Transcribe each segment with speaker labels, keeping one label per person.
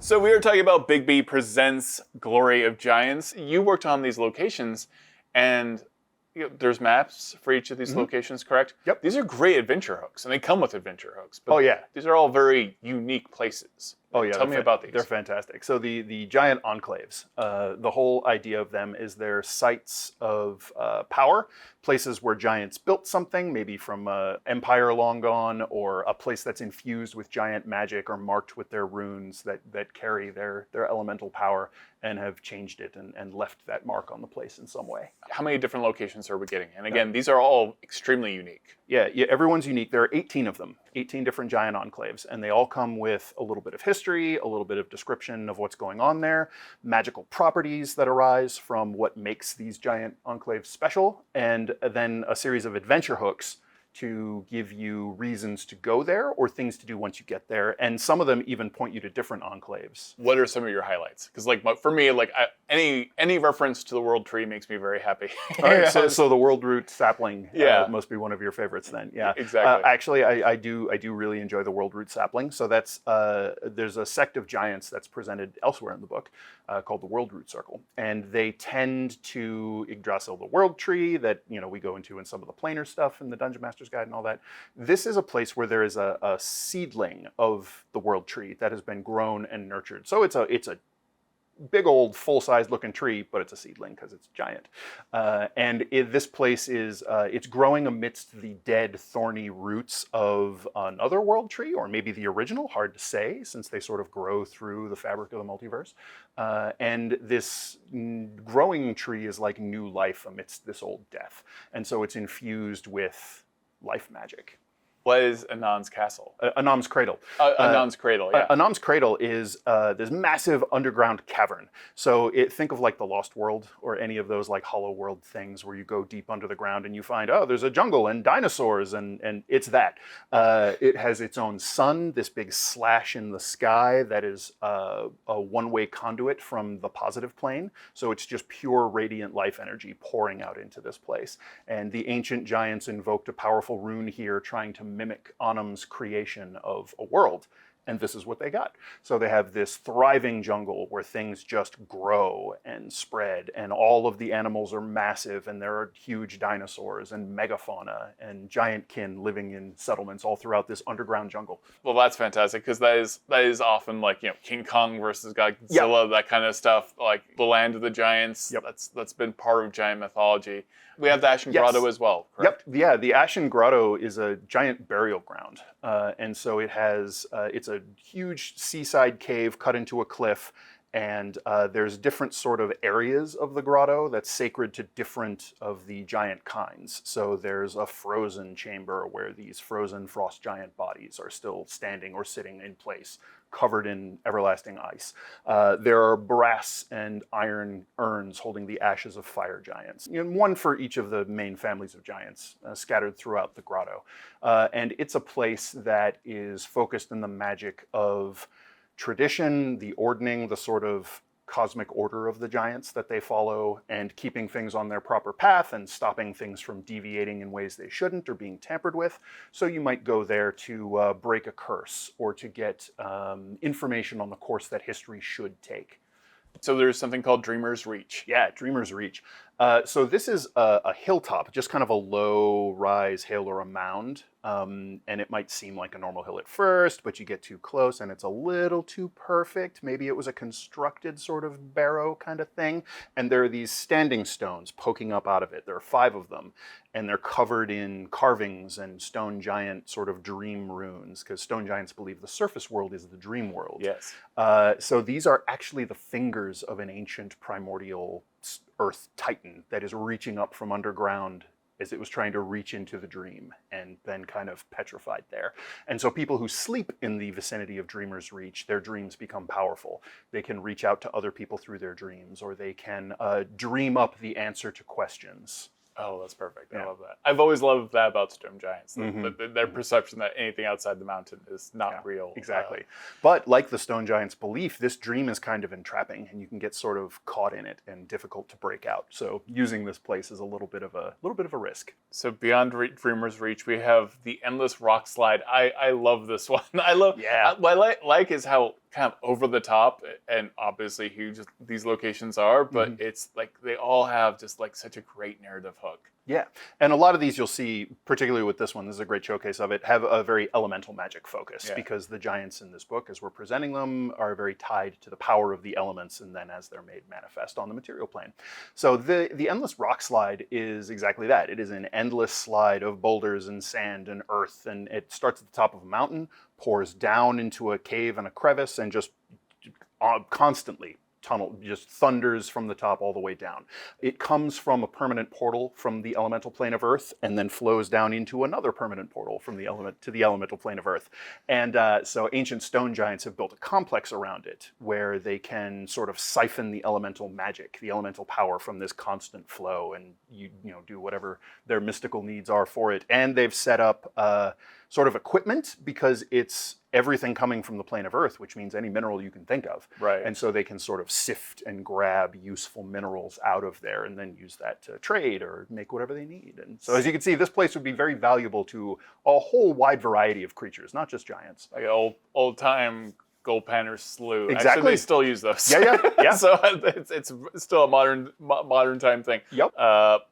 Speaker 1: So we were talking about Bigby Presents Glory of Giants. You worked on these locations, and there's maps for each of these locations, correct?
Speaker 2: Yep.
Speaker 1: These are great adventure hooks, and they come with adventure hooks. But
Speaker 2: oh, yeah.
Speaker 1: These are all very unique places.
Speaker 2: Oh, yeah.
Speaker 1: Tell me about these.
Speaker 2: They're fantastic. So the giant enclaves, the whole idea of them is they're sites of power, places where giants built something, maybe from an empire long gone, or a place that's infused with giant magic or marked with their runes that carry their elemental power and have changed it and left that mark on the place in some way.
Speaker 1: How many different locations are we getting? And again, these are all extremely unique.
Speaker 2: Yeah, everyone's unique. There are 18 of them, 18 different giant enclaves, and they all come with a little bit of history, a little bit of description of what's going on there, magical properties that arise from what makes these giant enclaves special, and then a series of adventure hooks to give you reasons to go there or things to do once you get there. And some of them even point you to different enclaves.
Speaker 1: What are some of your highlights? Because for me, any reference to the world tree makes me very happy.
Speaker 2: All right, so the world root sapling must be one of your favorites then. Yeah,
Speaker 1: exactly.
Speaker 2: Actually, I do really enjoy the world root sapling. So that's there's a sect of giants that's presented elsewhere in the book called the World Root Circle, and they tend to Yggdrasil the world tree that we go into in some of the planar stuff in the Dungeon Master's Guide and all that. This is a place where there is a seedling of the world tree that has been grown and nurtured. So it's a big old full-size looking tree, but it's a seedling because it's giant. This place is it's growing amidst the dead thorny roots of another world tree, or maybe the original, hard to say since they sort of grow through the fabric of the multiverse. And this growing tree is like new life amidst this old death. And so it's infused with life magic.
Speaker 1: What is Annam's castle?
Speaker 2: Annam's cradle.
Speaker 1: Annam's cradle, yeah.
Speaker 2: Annam's cradle is this massive underground cavern. So think of like the Lost World or any of those like Hollow World things where you go deep under the ground and you find, there's a jungle and dinosaurs, and it's that. It has its own sun, this big slash in the sky that is a one-way conduit from the positive plane. So it's just pure radiant life energy pouring out into this place. And the ancient giants invoked a powerful rune here trying to mimic Annam's creation of a world. And this is what they got. So they have this thriving jungle where things just grow and spread, and all of the animals are massive, and there are huge dinosaurs and megafauna and giant kin living in settlements all throughout this underground jungle.
Speaker 1: Well, that's fantastic, because that is often like King Kong versus Godzilla, that kind of stuff, like the land of the giants.
Speaker 2: Yep.
Speaker 1: That's been part of giant mythology. We have the Ashen Grotto as well, correct?
Speaker 2: Yep. Yeah, the Ashen Grotto is a giant burial ground. And so it has, it's a huge seaside cave cut into a cliff. And there's different sort of areas of the grotto that's sacred to different of the giant kinds. So there's a frozen chamber where these frozen frost giant bodies are still standing or sitting in place, covered in everlasting ice. There are brass and iron urns holding the ashes of fire giants, one for each of the main families of giants scattered throughout the grotto. And it's a place that is focused in the magic of tradition, the ordning, the sort of cosmic order of the giants that they follow, and keeping things on their proper path and stopping things from deviating in ways they shouldn't or being tampered with. So you might go there to break a curse or to get information on the course that history should take.
Speaker 1: So there's something called Dreamer's Reach.
Speaker 2: Yeah, Dreamer's Reach. So this is a hilltop, just kind of a low rise hill or a mound. And it might seem like a normal hill at first, but you get too close and it's a little too perfect. Maybe it was a constructed sort of barrow kind of thing. And there are these standing stones poking up out of it. There are 5 of them, and they're covered in carvings and stone giant sort of dream runes, because stone giants believe the surface world is the dream world.
Speaker 1: Yes.
Speaker 2: So these are actually the fingers of an ancient primordial earth titan that is reaching up from underground as it was trying to reach into the dream and then kind of petrified there. And so people who sleep in the vicinity of Dreamer's Reach, their dreams become powerful. They can reach out to other people through their dreams, or they can dream up the answer to questions.
Speaker 1: Oh, that's perfect.
Speaker 2: Yeah.
Speaker 1: I love that. I've always loved that about stone giants. Their perception that anything outside the mountain is not real.
Speaker 2: Exactly. But like the stone giants' belief, this dream is kind of entrapping, and you can get sort of caught in it and difficult to break out. So using this place is a little bit of a risk.
Speaker 1: So beyond Dreamer's Reach, we have the Endless Rock Slide. I love this one. I love.
Speaker 2: Yeah.
Speaker 1: What I like is how kind of over the top and obviously huge these locations are, but it's like they all have just like such a great narrative hook.
Speaker 2: Yeah, and a lot of these you'll see, particularly with this one, this is a great showcase of it, have a very elemental magic focus because the giants in this book, as we're presenting them, are very tied to the power of the elements and then as they're made manifest on the material plane. So the Endless Rock Slide is exactly that. It is an endless slide of boulders and sand and earth, and it starts at the top of a mountain, pours down into a cave and a crevice, and just constantly tunnel just thunders from the top all the way down. It comes from a permanent portal from the elemental plane of Earth and then flows down into another permanent portal from the elemental plane of Earth. And so ancient stone giants have built a complex around it where they can sort of siphon the elemental magic, the elemental power from this constant flow, and you know do whatever their mystical needs are for it. And they've set up sort of equipment because it's everything coming from the plane of Earth, which means any mineral you can think of.
Speaker 1: Right.
Speaker 2: And so they can sort of sift and grab useful minerals out of there and then use that to trade or make whatever they need. And so as you can see, this place would be very valuable to a whole wide variety of creatures, not just giants.
Speaker 1: Like old time Gold Panner Slough.
Speaker 2: Exactly.
Speaker 1: Actually, they still use those.
Speaker 2: Yeah.
Speaker 1: So it's still a modern time thing.
Speaker 2: Yep.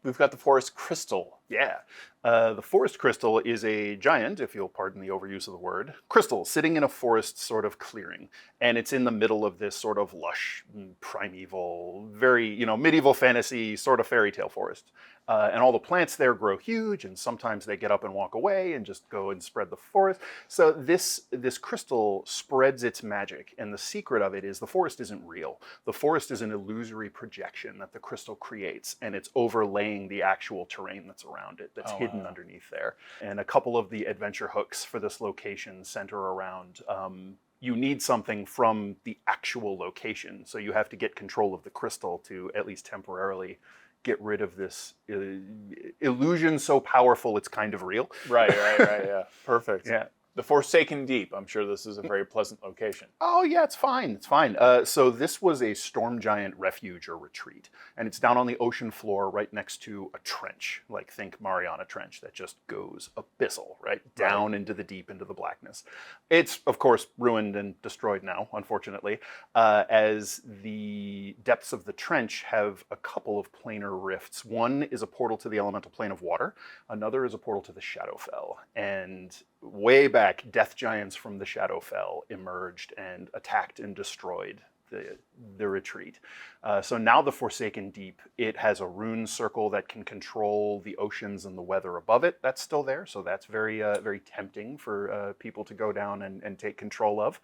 Speaker 1: We've got the Forest Crystal.
Speaker 2: Yeah. The forest crystal is a giant, if you'll pardon the overuse of the word, crystal sitting in a forest sort of clearing. And it's in the middle of this sort of lush, primeval, very, medieval fantasy sort of fairy tale forest. And all the plants there grow huge, and sometimes they get up and walk away and just go and spread the forest. So this crystal spreads its magic, and the secret of it is the forest isn't real. The forest is an illusory projection that the crystal creates, and it's overlaying the actual terrain that's around it, that's hidden underneath there. And a couple of the adventure hooks for this location center around you need something from the actual location. So you have to get control of the crystal to at least temporarily get rid of this illusion so powerful it's kind of real.
Speaker 1: Right, yeah. Perfect.
Speaker 2: Yeah.
Speaker 1: The Forsaken Deep. I'm sure this is a very pleasant location.
Speaker 2: Oh yeah, it's fine. So this was a storm giant refuge or retreat, and it's down on the ocean floor right next to a trench, like think Mariana Trench, that just goes abyssal, right? Down into the deep, into the blackness. It's, of course, ruined and destroyed now, unfortunately, as the depths of the trench have a couple of planar rifts. One is a portal to the elemental plane of water, another is a portal to the Shadowfell, and way back, death giants from the Shadowfell emerged and attacked and destroyed the retreat. So now the Forsaken Deep, it has a rune circle that can control the oceans and the weather above it. That's still there, so that's very very tempting for people to go down and take control of.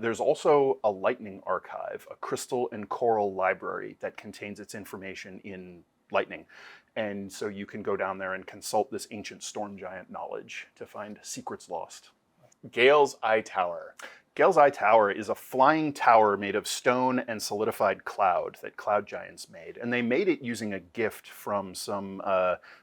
Speaker 2: There's also a lightning archive, a crystal and coral library that contains its information in lightning. And so you can go down there and consult this ancient storm giant knowledge to find secrets lost.
Speaker 1: Gails Eye Tower.
Speaker 2: Gails Eye Tower is a flying tower made of stone and solidified cloud that cloud giants made. And they made it using a gift from some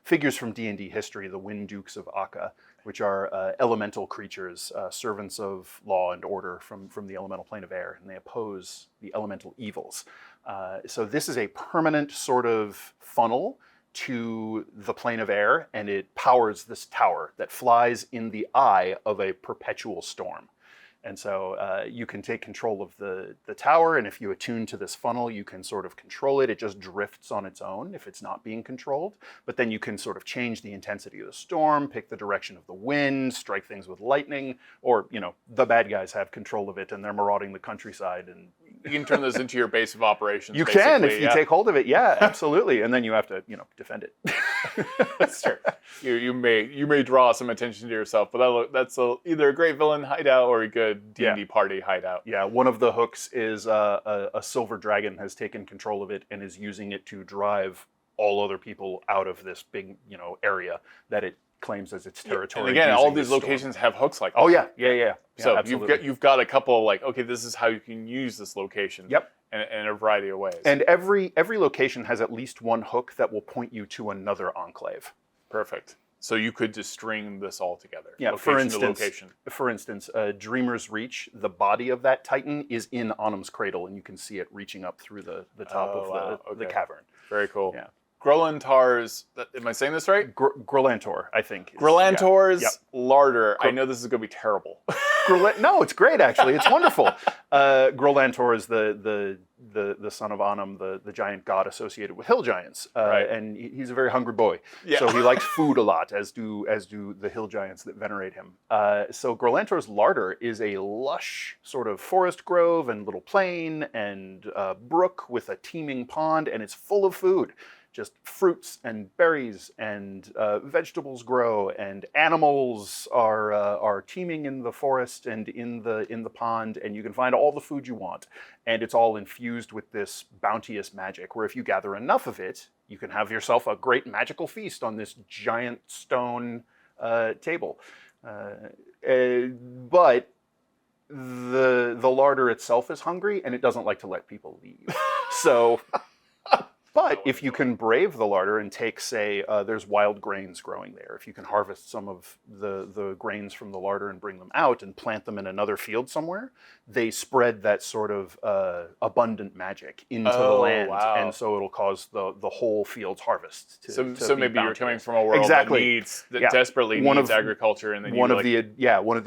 Speaker 2: figures from D&D history, the Wind Dukes of Akka, which are elemental creatures, servants of law and order from the elemental plane of air, and they oppose the elemental evils. So this is a permanent sort of funnel to the plane of air, and it powers this tower that flies in the eye of a perpetual storm. And so you can take control of the tower, and if you attune to this funnel, you can sort of control it. It just drifts on its own if it's not being controlled. But then you can sort of change the intensity of the storm, pick the direction of the wind, strike things with lightning, or, the bad guys have control of it and they're marauding the countryside. And
Speaker 1: you can turn this into your base of operations.
Speaker 2: You can if you take hold of it. Yeah, absolutely. And then you have to, defend it.
Speaker 1: That's true. You may draw some attention to yourself, but that's either a great villain hideout or a good D&D party hideout.
Speaker 2: Yeah, one of the hooks is a silver dragon has taken control of it and is using it to drive all other people out of this big, area that it claims as its territory.
Speaker 1: And again, all these locations have hooks like that.
Speaker 2: Oh yeah.
Speaker 1: So
Speaker 2: absolutely.
Speaker 1: you've got a couple like, okay, this is how you can use this location.
Speaker 2: Yep.
Speaker 1: In a variety of ways.
Speaker 2: And every location has at least one hook that will point you to another enclave.
Speaker 1: Perfect. So you could just string this all together.
Speaker 2: Yeah.
Speaker 1: Location
Speaker 2: For instance, Dreamer's Reach, the body of that Titan is in Annam's cradle, and you can see it reaching up through the top of the cavern.
Speaker 1: Very cool.
Speaker 2: Yeah.
Speaker 1: Grolantars, am I saying this right?
Speaker 2: Grolantor, I think.
Speaker 1: Grolantor's
Speaker 2: Yep.
Speaker 1: larder. I know this is going to be terrible.
Speaker 2: No, it's great actually. It's wonderful. Grolantor is the son of Annam, the giant god associated with hill giants,
Speaker 1: Right.
Speaker 2: and he's a very hungry boy.
Speaker 1: Yeah.
Speaker 2: So he likes food a lot, as do the hill giants that venerate him. So Grolantor's larder is a lush sort of forest grove and little plain and brook with a teeming pond, and it's full of food. Just fruits and berries and vegetables grow, and animals are teeming in the forest and in the pond, and you can find all the food you want, and it's all infused with this bounteous magic. Where if you gather enough of it, you can have yourself a great magical feast on this giant stone table. But the larder itself is hungry, and it doesn't like to let people leave. So. But if you can brave the larder and take, say, there's wild grains growing there. If you can harvest some of the grains from the larder and bring them out and plant them in another field somewhere, they spread that sort of abundant magic into the land.
Speaker 1: Wow.
Speaker 2: And so it'll cause the whole field's harvest to
Speaker 1: So
Speaker 2: be
Speaker 1: maybe you're
Speaker 2: bounteous.
Speaker 1: coming from a world that desperately needs agriculture, and then
Speaker 2: one of the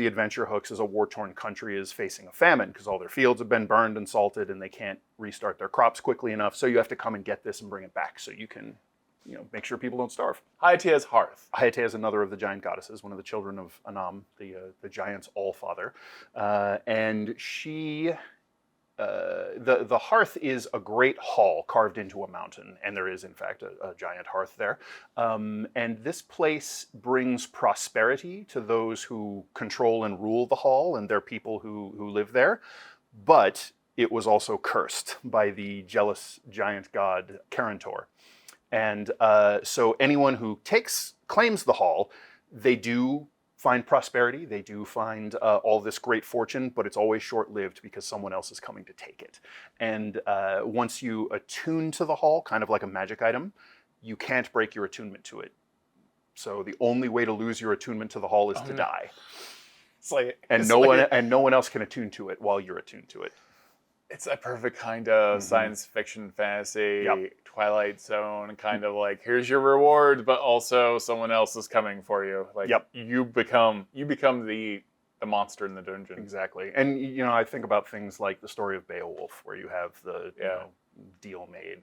Speaker 2: adventure hooks is a war-torn country is facing a famine because all their fields have been burned and salted, and they can't restart their crops quickly enough. So you have to come and get this and bring it back so you can, make sure people don't starve.
Speaker 1: Hayatea's hearth.
Speaker 2: Hayatea is another of the giant goddesses, one of the children of Annam, the giant's all-father, and she. The hearth is a great hall carved into a mountain, and there is in fact a giant hearth there. And this place brings prosperity to those who control and rule the hall and their people who live there, but it was also cursed by the jealous giant god Krantor. And so anyone who claims the hall, they do find prosperity, they do find all this great fortune, but it's always short-lived because someone else is coming to take it. And once you attune to the hall, kind of like a magic item, you can't break your attunement to it. So the only way to lose your attunement to the hall is to die. No one else can attune to it while you're attuned to it.
Speaker 1: It's a perfect kind of science fiction, fantasy, Twilight Zone, kind of like, here's your reward, but also someone else is coming for you. Like, you become the monster in the dungeon.
Speaker 2: Exactly. And, I think about things like the story of Beowulf, where you have the deal made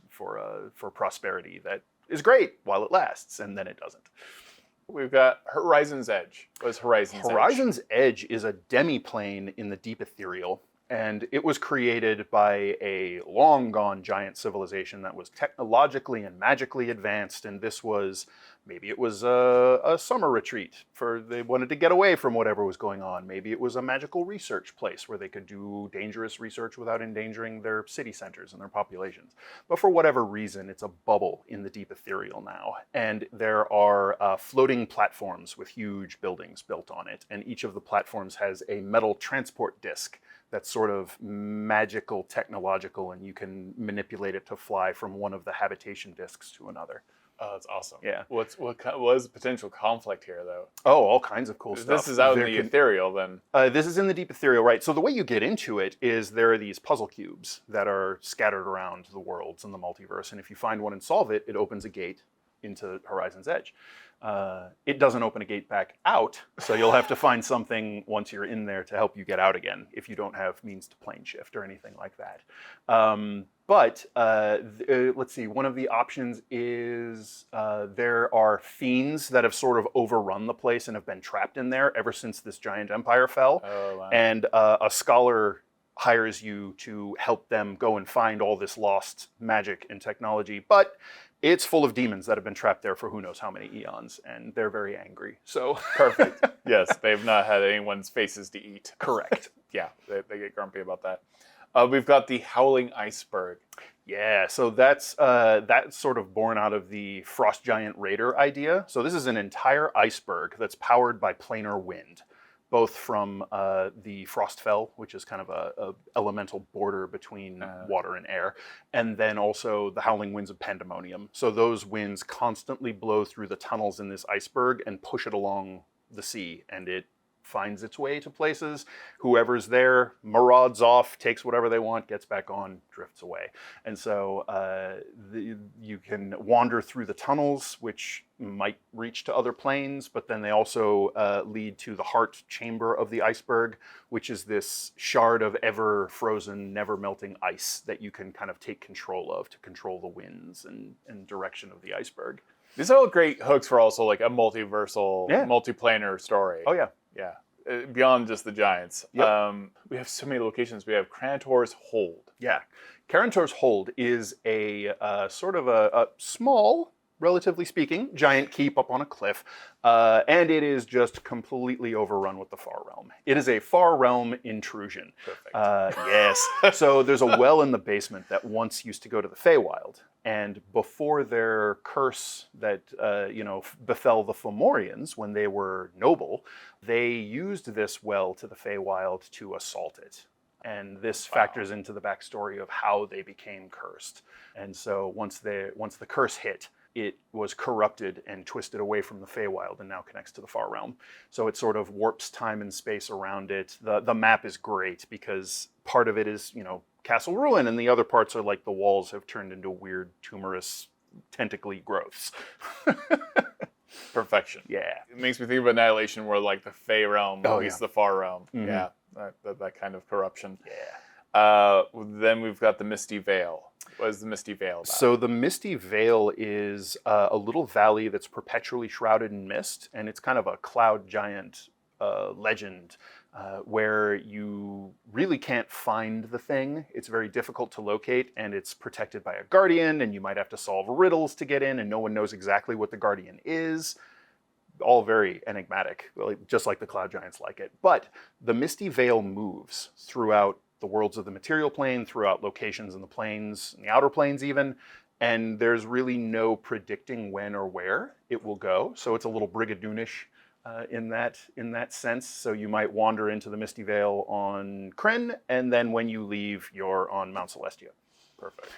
Speaker 2: for prosperity that is great while it lasts, and then it doesn't.
Speaker 1: We've got Horizon's Edge. What is Horizon's Edge?
Speaker 2: Horizon's Edge is a demi-plane in the deep ethereal. And it was created by a long-gone giant civilization that was technologically and magically advanced. And this was, maybe it was a summer retreat they wanted to get away from whatever was going on. Maybe it was a magical research place where they could do dangerous research without endangering their city centers and their populations. But for whatever reason, it's a bubble in the deep ethereal now. And there are floating platforms with huge buildings built on it. And each of the platforms has a metal transport disc that's sort of magical, technological, and you can manipulate it to fly from one of the habitation discs to another.
Speaker 1: Oh, that's awesome.
Speaker 2: Yeah.
Speaker 1: What was the potential conflict here, though?
Speaker 2: Oh, all kinds of cool stuff.
Speaker 1: This is out in the ethereal, then?
Speaker 2: This is in the deep ethereal, right. So the way you get into it is there are these puzzle cubes that are scattered around the worlds in the multiverse, and if you find one and solve it, it opens a gate into Horizon's Edge. It doesn't open a gate back out, so you'll have to find something once you're in there to help you get out again if you don't have means to plane shift or anything like that. Let's see, one of the options is there are fiends that have sort of overrun the place and have been trapped in there ever since this giant empire fell.
Speaker 1: Oh, wow.
Speaker 2: And a scholar hires you to help them go and find all this lost magic and technology, but it's full of demons that have been trapped there for who knows how many eons, and they're very angry. So
Speaker 1: perfect. Yes, they've not had anyone's faces to eat.
Speaker 2: Correct.
Speaker 1: Yeah, they get grumpy about that. We've got the Howling Iceberg.
Speaker 2: Yeah, so that's sort of born out of the Frost Giant Raider idea. So this is an entire iceberg that's powered by planar wind, both from the Frostfell, which is kind of a elemental border between water and air, and then also the howling winds of Pandemonium. So those winds constantly blow through the tunnels in this iceberg and push it along the sea, and it finds its way to places. Whoever's there marauds off, takes whatever they want, gets back on, drifts away. And so you can wander through the tunnels, which might reach to other planes, but then they also lead to the heart chamber of the iceberg, which is this shard of ever frozen, never melting ice that you can kind of take control of to control the winds and direction of the iceberg.
Speaker 1: These are all great hooks for also like a multiversal, multiplanar story.
Speaker 2: Oh yeah.
Speaker 1: Yeah. Beyond just the giants.
Speaker 2: Yep.
Speaker 1: We have so many locations. We have Krantors Hold.
Speaker 2: Yeah. Krantors Hold is a sort of a small, relatively speaking, giant keep up on a cliff, and it is just completely overrun with the Far Realm. It is a Far Realm intrusion.
Speaker 1: Perfect.
Speaker 2: Yes. So there's a well in the basement that once used to go to the Feywild, and before their curse that befell the Fomorians when they were noble, they used this well to the Feywild to assault it. And this factors into the backstory of how they became cursed. And so once the curse hit, it was corrupted and twisted away from the Feywild and now connects to the Far Realm. So it sort of warps time and space around it. The map is great because part of it is, Castle Ruin, and the other parts are like the walls have turned into weird, tumorous, tentacly growths.
Speaker 1: Perfection.
Speaker 2: Yeah.
Speaker 1: It makes me think of Annihilation, where like the Fey realm meets the Far Realm. Mm-hmm. Yeah, that kind of corruption.
Speaker 2: Yeah.
Speaker 1: Then we've got the Misty Veil. What is the Misty Veil about?
Speaker 2: So the Misty Veil is a little valley that's perpetually shrouded in mist, and it's kind of a cloud giant legend where you really can't find the thing. It's very difficult to locate, and it's protected by a guardian, and you might have to solve riddles to get in, and no one knows exactly what the guardian is. All very enigmatic, just like the cloud giants like it. But the Misty Veil moves throughout the worlds of the material plane, throughout locations in the planes, in the outer planes even, and there's really no predicting when or where it will go. So it's a little Brigadoonish in that sense. So you might wander into the Misty Veil on Krynn, and then when you leave, you're on Mount Celestia.
Speaker 1: Perfect.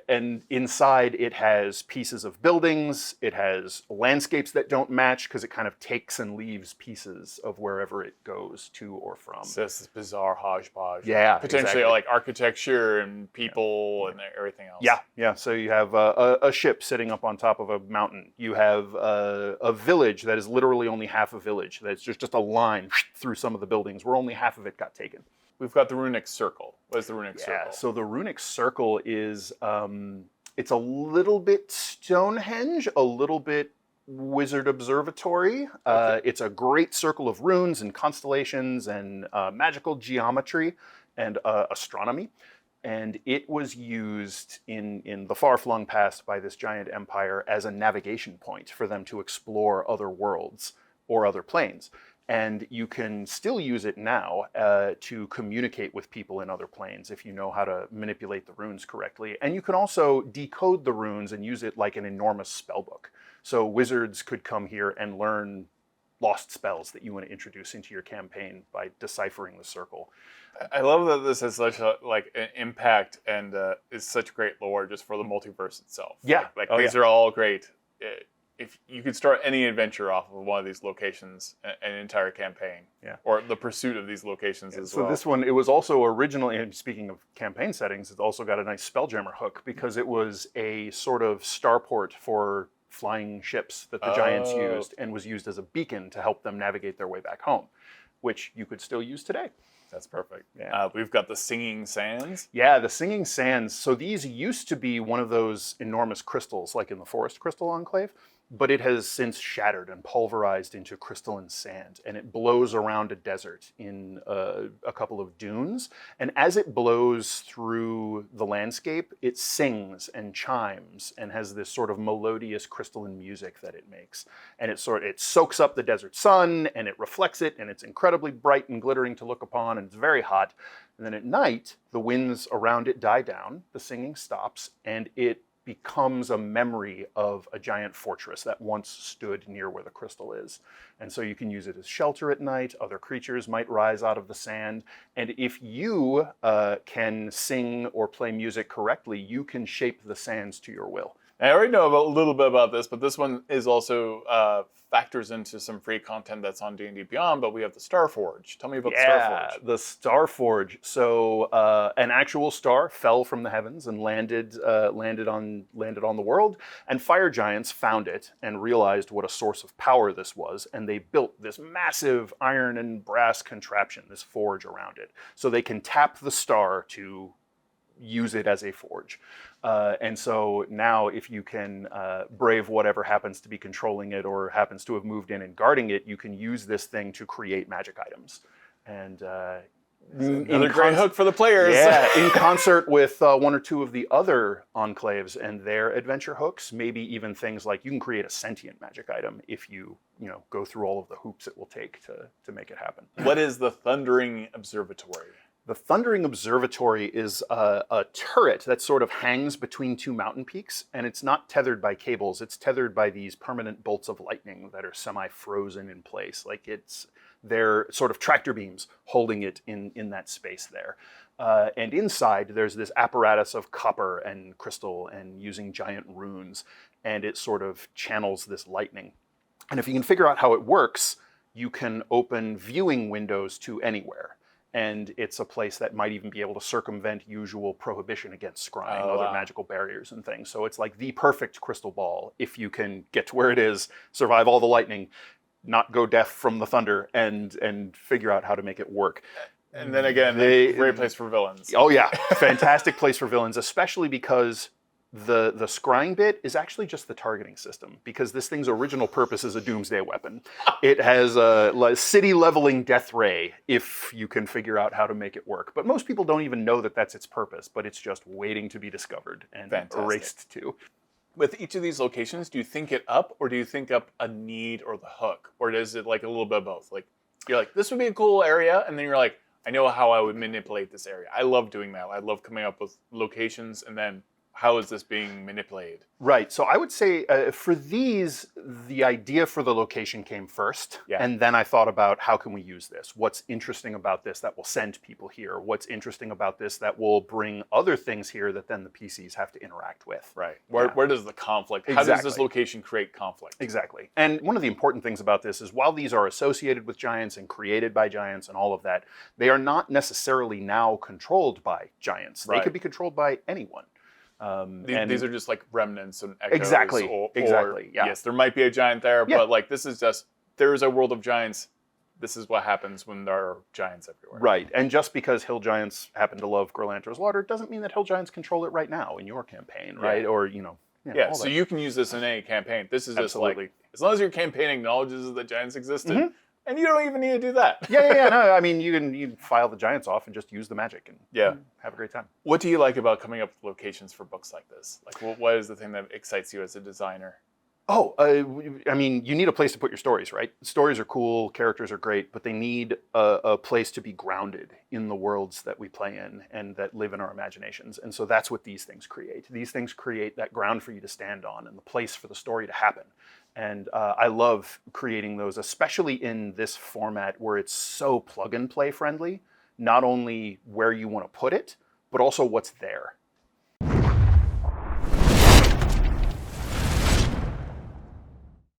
Speaker 2: And inside it has pieces of buildings, it has landscapes that don't match because it kind of takes and leaves pieces of wherever it goes to or from.
Speaker 1: So it's this bizarre hodgepodge.
Speaker 2: Yeah,
Speaker 1: potentially
Speaker 2: exactly.
Speaker 1: like architecture and people and everything else.
Speaker 2: Yeah. So you have a ship sitting up on top of a mountain. You have a village that is literally only half a village. That's just a line through some of the buildings where only half of it got taken.
Speaker 1: We've got the Runic Circle. What is the Runic Circle?
Speaker 2: Yeah, so the Runic Circle is, it's a little bit Stonehenge, a little bit Wizard Observatory. Okay. It's a great circle of runes and constellations and magical geometry and astronomy. And it was used in the far-flung past by this giant empire as a navigation point for them to explore other worlds or other planes. And you can still use it now to communicate with people in other planes if you know how to manipulate the runes correctly. And you can also decode the runes and use it like an enormous spellbook. So wizards could come here and learn lost spells that you want to introduce into your campaign by deciphering the circle.
Speaker 1: I love that this has such an impact and is such great lore just for the multiverse itself.
Speaker 2: Yeah.
Speaker 1: These are all great. If you could start any adventure off of one of these locations, an entire campaign, or the pursuit of these locations as well.
Speaker 2: So this one, it was also originally, and speaking of campaign settings, it's also got a nice Spelljammer hook because it was a sort of starport for flying ships that the giants used and was used as a beacon to help them navigate their way back home, which you could still use today.
Speaker 1: That's perfect. Yeah. We've got the Singing Sands.
Speaker 2: Yeah, the Singing Sands. So these used to be one of those enormous crystals like in the Forest Crystal Enclave, but it has since shattered and pulverized into crystalline sand, and it blows around a desert in a couple of dunes. And as it blows through the landscape, it sings and chimes and has this sort of melodious crystalline music that it makes. And it soaks up the desert sun, and it reflects it, and it's incredibly bright and glittering to look upon, and it's very hot. And then at night, the winds around it die down, the singing stops, and it becomes a memory of a giant fortress that once stood near where the crystal is. And so you can use it as shelter at night. Other creatures might rise out of the sand. And if you can sing or play music correctly, you can shape the sands to your will.
Speaker 1: I already know a little bit about this, but this one is also factors into some free content that's on D&D Beyond, but we have the Starforge. Tell me about the Starforge.
Speaker 2: The Starforge. So an actual star fell from the heavens and landed on the world, and fire giants found it and realized what a source of power this was, and they built this massive iron and brass contraption, this forge around it, so they can tap the star to use it as a forge. And so now if you can brave whatever happens to be controlling it or happens to have moved in and guarding it, you can use this thing to create magic items. And
Speaker 1: another great hook for the players.
Speaker 2: Yeah, in concert with one or two of the other Enclaves and their adventure hooks, maybe even things like you can create a sentient magic item if you go through all of the hoops it will take to make it happen.
Speaker 1: What is the Thundering Observatory?
Speaker 2: The Thundering Observatory is a turret that sort of hangs between two mountain peaks, and it's not tethered by cables. It's tethered by these permanent bolts of lightning that are semi-frozen in place. Like they're sort of tractor beams holding it in that space there. And inside, there's this apparatus of copper and crystal and using giant runes, and it sort of channels this lightning. And if you can figure out how it works, you can open viewing windows to anywhere. And it's a place that might even be able to circumvent usual prohibition against scrying, other magical barriers and things. So it's like the perfect crystal ball if you can get to where it is, survive all the lightning, not go deaf from the thunder, and figure out how to make it work.
Speaker 1: And then again, a great place for villains.
Speaker 2: Oh yeah, fantastic place for villains, especially because the scrying bit is actually just the targeting system, because this thing's original purpose is a doomsday weapon. It has a city leveling death ray if you can figure out how to make it work. But most people don't even know that that's its purpose, but it's just waiting to be discovered and erased too.
Speaker 1: With each of these locations, do you think it up, or do you think up a need or the hook? Or is it like a little bit of both? Like you're like, this would be a cool area, and then you're like, I know how I would manipulate this area. I love doing that. I love coming up with locations and then how is this being manipulated?
Speaker 2: Right. So I would say for these, the idea for the location came first. Yeah. And then I thought about how can we use this? What's interesting about this that will send people here? What's interesting about this that will bring other things here that then the PCs have to interact with?
Speaker 1: Right. Where does the conflict, how does this location create conflict?
Speaker 2: Exactly. And one of the important things about this is while these are associated with giants and created by giants and all of that, they are not necessarily now controlled by giants. They could be controlled by anyone.
Speaker 1: These are just like remnants and echoes.
Speaker 2: Exactly. Yeah.
Speaker 1: Yes, there might be a giant there, but like this is just, there is a world of giants. This is what happens when there are giants everywhere.
Speaker 2: Right. And just because hill giants happen to love Krantors Hold doesn't mean that hill giants control it right now in your campaign, right? Or,
Speaker 1: so you can use this in any campaign. This is just like, as long as your campaign acknowledges that giants existed, and you don't even need to do that.
Speaker 2: No, I mean, you can file the giants off and just use the magic and have a great time.
Speaker 1: What do you like about coming up with locations for books like this? Like, what is the thing that excites you as a designer?
Speaker 2: Oh, I mean, you need a place to put your stories, right? Stories are cool, characters are great, but they need a place to be grounded in the worlds that we play in and that live in our imaginations. And so that's what these things create. These things create that ground for you to stand on and the place for the story to happen. And I love creating those, especially in this format where it's so plug and play friendly, not only where you want to put it, but also what's there.